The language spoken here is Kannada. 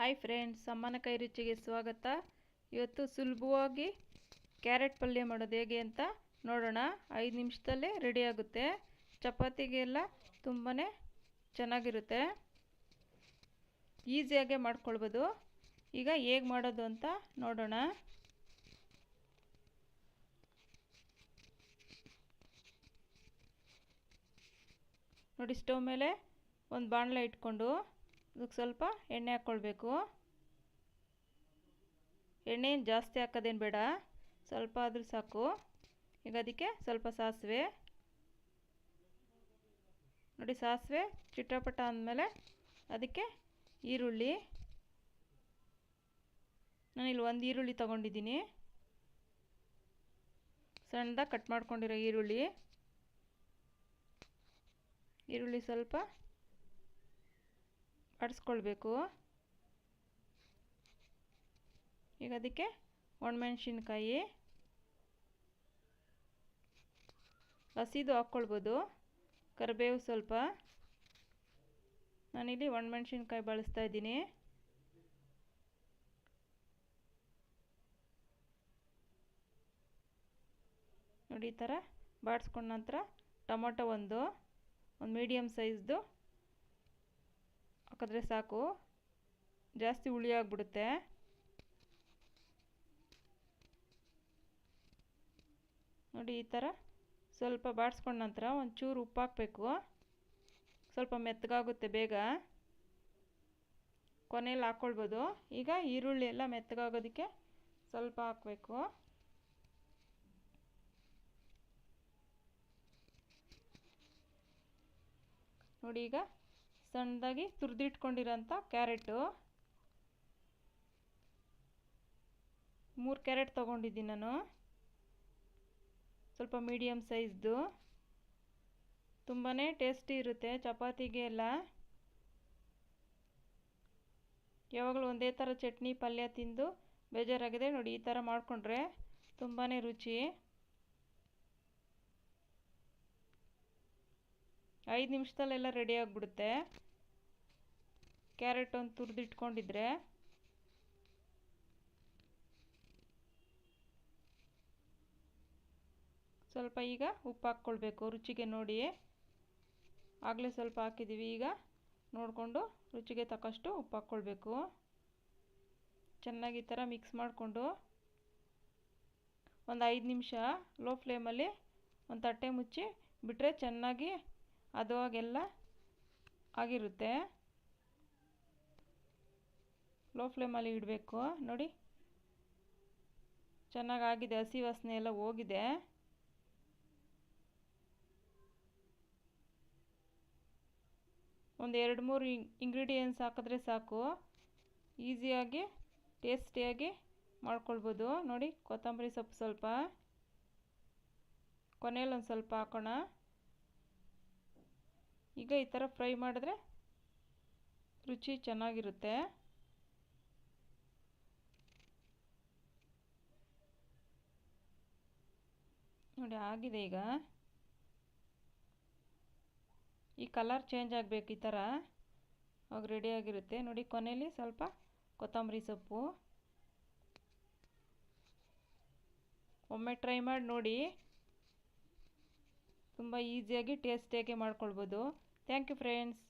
ಹಾಯ್ ಫ್ರೆಂಡ್ಸ್, ಅಮ್ಮನ ಕೈ ರುಚಿಗೆ ಸ್ವಾಗತ. ಇವತ್ತು ಸುಲಭವಾಗಿ ಕ್ಯಾರೆಟ್ ಪಲ್ಯ ಮಾಡೋದು ಹೇಗೆ ಅಂತ ನೋಡೋಣ. 5 ನಿಮಿಷದಲ್ಲೇ ರೆಡಿ ಆಗುತ್ತೆ. ಚಪಾತಿಗೆಲ್ಲ ತುಂಬಾ ಚೆನ್ನಾಗಿರುತ್ತೆ, ಈಸಿಯಾಗೆ ಮಾಡ್ಕೊಳ್ಬೋದು. ಈಗ ಹೇಗೆ ಮಾಡೋದು ಅಂತ ನೋಡೋಣ. ನೋಡಿ, ಸ್ಟವ್ ಮೇಲೆ ಒಂದು ಬಾಣಲೆ ಇಟ್ಕೊಂಡು ಅದಕ್ಕೆ ಸ್ವಲ್ಪ ಎಣ್ಣೆ ಹಾಕ್ಕೊಳ್ಬೇಕು. ಎಣ್ಣೆ ಜಾಸ್ತಿ ಹಾಕೋದೇನು ಬೇಡ, ಸ್ವಲ್ಪ ಆದರೂ ಸಾಕು. ಈಗ ಅದಕ್ಕೆ ಸ್ವಲ್ಪ ಸಾಸಿವೆ. ನೋಡಿ, ಸಾಸಿವೆ ಚಿಟಪಟ ಅಂದಮೇಲೆ ಅದಕ್ಕೆ ಈರುಳ್ಳಿ. ನಾನಿಲ್ಲಿ ಒಂದು ಈರುಳ್ಳಿ ತೊಗೊಂಡಿದ್ದೀನಿ, ಸಣ್ಣದಾಗಿ ಕಟ್ ಮಾಡ್ಕೊಂಡಿರೋ ಈರುಳ್ಳಿ ಸ್ವಲ್ಪ ಆಡಿಸ್ಕೊಳ್ಬೇಕು. ಈಗ ಅದಕ್ಕೆ ಒಣಮೆಣಸಿನ್ಕಾಯಿ ಹಸಿದು ಹಾಕ್ಕೊಳ್ಬೋದು, ಕರಿಬೇವು ಸ್ವಲ್ಪ. ನಾನಿಲ್ಲಿ ಒಣಮೆಣಸಿನ್ಕಾಯಿ ಬಳಸ್ತಾ ಇದ್ದೀನಿ. ನೋಡಿ, ಈ ಥರ ಬಾಡಿಸ್ಕೊಂಡ ನಂತರ ಟೊಮೊಟೊ ಒಂದು ಮೀಡಿಯಮ್ ಸೈಜ್ದು ಹಾಕಿದ್ರೆ ಸಾಕು, ಜಾಸ್ತಿ ಹುಳಿ ಆಗಿಬಿಡುತ್ತೆ. ನೋಡಿ, ಈ ಥರ ಸ್ವಲ್ಪ ಬಾಡಿಸ್ಕೊಂಡ ನಂತರ ಒಂಚೂರು ಉಪ್ಪು ಹಾಕಬೇಕು. ಸ್ವಲ್ಪ ಮೆತ್ತಗಾಗುತ್ತೆ ಬೇಗ, ಕೊನೆಯಲ್ಲಿ ಹಾಕ್ಕೊಳ್ಬೋದು. ಈಗ ಈರುಳ್ಳಿ ಎಲ್ಲ ಮೆತ್ತಗಾಗೋದಕ್ಕೆ ಸ್ವಲ್ಪ ಹಾಕಬೇಕು. ನೋಡಿ, ಈಗ ಸಣ್ಣದಾಗಿ ತುರಿದಿಟ್ಕೊಂಡಿರೋಂಥ ಕ್ಯಾರೆಟು 3 ಕ್ಯಾರೆಟ್ ತೊಗೊಂಡಿದ್ದೀನಿ ನಾನು, ಸ್ವಲ್ಪ ಮೀಡಿಯಮ್ ಸೈಜ್ದು. ತುಂಬಾ ಟೇಸ್ಟಿ ಇರುತ್ತೆ ಚಪಾತಿಗೆ ಎಲ್ಲ. ಯಾವಾಗಲೂ ಒಂದೇ ಥರ ಚಟ್ನಿ ಪಲ್ಯ ತಿಂದು ಬೇಜಾರಾಗಿದೆ. ನೋಡಿ, ಈ ಥರ ಮಾಡಿಕೊಂಡ್ರೆ ತುಂಬಾ ರುಚಿ. 5 ನಿಮಿಷದಲ್ಲೆಲ್ಲ ರೆಡಿ ಆಗಿಬಿಡುತ್ತೆ, ಕ್ಯಾರೆಟ್ ಒಂದು ತುರಿದಿಟ್ಕೊಂಡಿದ್ರೆ. ಸ್ವಲ್ಪ ಈಗ ಉಪ್ಪು ಹಾಕ್ಕೊಳ್ಬೇಕು ರುಚಿಗೆ ನೋಡಿ. ಆಗಲೇ ಸ್ವಲ್ಪ ಹಾಕಿದ್ದೀವಿ, ಈಗ ನೋಡಿಕೊಂಡು ರುಚಿಗೆ ತಕ್ಕಷ್ಟು ಉಪ್ಪು ಹಾಕ್ಕೊಳ್ಬೇಕು. ಚೆನ್ನಾಗಿ ಈ ಥರ ಮಿಕ್ಸ್ ಮಾಡಿಕೊಂಡು ಒಂದು 5 ನಿಮಿಷ ಲೋ ಫ್ಲೇಮಲ್ಲಿ ಒಂದು ತಟ್ಟೆ ಮುಚ್ಚಿ ಬಿಟ್ಟರೆ ಚೆನ್ನಾಗಿ ಹದವಾಗೆಲ್ಲ ಆಗಿರುತ್ತೆ. ಲೋ ಫ್ಲೇಮಲ್ಲಿ ಇಡಬೇಕು. ನೋಡಿ, ಚೆನ್ನಾಗಾಗಿದೆ, ಹಸಿ ವಾಸನೆ ಎಲ್ಲ ಹೋಗಿದೆ. ಒಂದು 2-3 ಇಂಗ್ರೀಡಿಯೆಂಟ್ಸ್ ಹಾಕಿದ್ರೆ ಸಾಕು, ಈಸಿಯಾಗಿ ಟೇಸ್ಟಿಯಾಗಿ ಮಾಡ್ಕೊಳ್ಬೋದು. ನೋಡಿ, ಕೊತ್ತಂಬರಿ ಸೊಪ್ಪು ಸ್ವಲ್ಪ ಕೊನೆಯಲ್ಲಿ ಒಂದು ಸ್ವಲ್ಪ ಹಾಕೋಣ. ಈಗ ಈ ಥರ ಫ್ರೈ ಮಾಡಿದ್ರೆ ರುಚಿ ಚೆನ್ನಾಗಿರುತ್ತೆ. ನೋಡಿ, ಆಗಿದೆ. ಈಗ ಈ ಕಲರ್ ಚೇಂಜ್ ಆಗಬೇಕು, ಈ ಥರ ಆಗ ರೆಡಿಯಾಗಿರುತ್ತೆ. ನೋಡಿ, ಕೊನೆಯಲ್ಲಿ ಸ್ವಲ್ಪ ಕೊತ್ತಂಬರಿ ಸೊಪ್ಪು. ಒಮ್ಮೆ ಟ್ರೈ ಮಾಡಿ ನೋಡಿ, ತುಂಬ ಈಸಿಯಾಗಿ ಟೇಸ್ಟಿಯಾಗಿ ಮಾಡ್ಕೊಳ್ಬೋದು. Thank you friends.